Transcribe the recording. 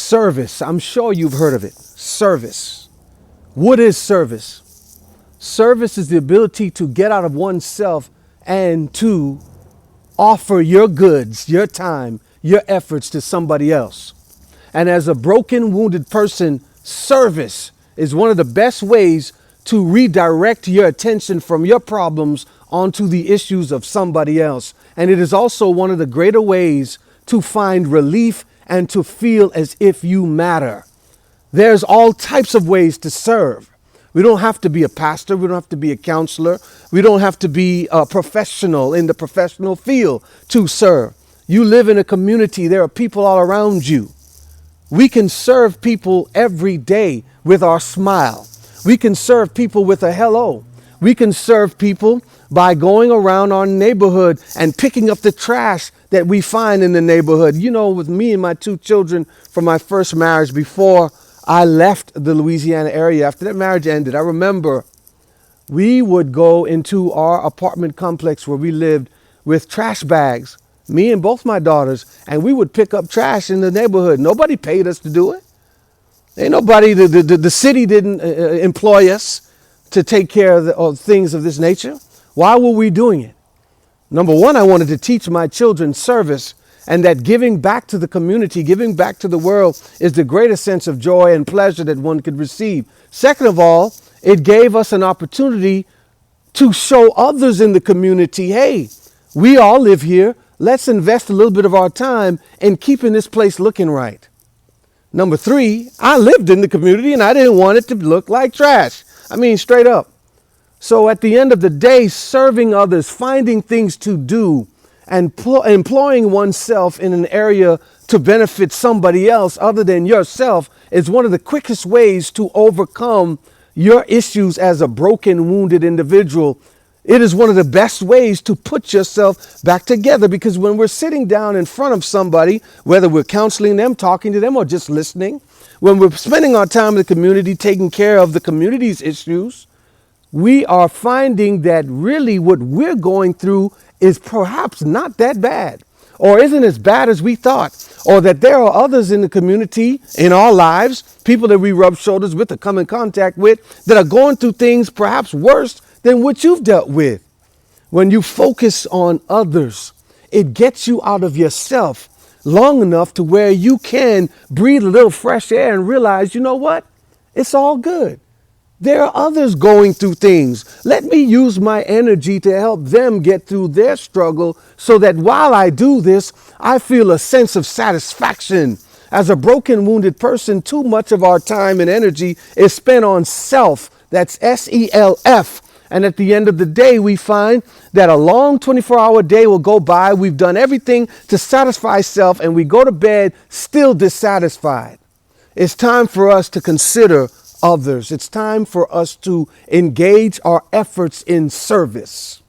Service. I'm sure you've heard of it. Service. What is service? Service is the ability to get out of oneself and to offer your goods, your time, your efforts to somebody else. And as a broken, wounded person, service is one of the best ways to redirect your attention from your problems onto the issues of somebody else. And it is also one of the greater ways to find relief and to feel as if you matter. There's all types of ways to serve. We don't have to be a pastor. We don't have to be a counselor. We don't have to be a professional in the professional field to serve. You live in a community. There are people all around you. We can serve people every day with our smile. We can serve people with a hello. We can serve people by going around our neighborhood and picking up the trash that we find in the neighborhood. You know, with me and my two children from my first marriage, before I left the Louisiana area, after that marriage ended, I remember we would go into our apartment complex where we lived with trash bags, me and both my daughters, and we would pick up trash in the neighborhood. Nobody paid us to do it. Ain't nobody, the city didn't employ us to take care of things of this nature. Why were we doing it? Number one, I wanted to teach my children service, and that giving back to the community, giving back to the world is the greatest sense of joy and pleasure that one could receive. Second of all, it gave us an opportunity to show others in the community, hey, we all live here. Let's invest a little bit of our time in keeping this place looking right. Number three, I lived in the community and I didn't want it to look like trash. I mean, straight up. So at the end of the day, serving others, finding things to do, and employing oneself in an area to benefit somebody else other than yourself is one of the quickest ways to overcome your issues as a broken, wounded individual. It is one of the best ways to put yourself back together, because when we're sitting down in front of somebody, whether we're counseling them, talking to them, or just listening, when we're spending our time in the community, taking care of the community's issues, we are finding that really what we're going through is perhaps not that bad, or isn't as bad as we thought, or that there are others in the community, in our lives, people that we rub shoulders with or come in contact with, that are going through things perhaps worse than what you've dealt with. When you focus on others, it gets you out of yourself long enough to where you can breathe a little fresh air and realize, you know what? It's all good. There are others going through things. Let me use my energy to help them get through their struggle so that while I do this, I feel a sense of satisfaction. As a broken, wounded person, too much of our time and energy is spent on self. That's SELF. And at the end of the day, we find that a long 24-hour day will go by. We've done everything to satisfy self, and we go to bed still dissatisfied. It's time for us to consider others. It's time for us to engage our efforts in service.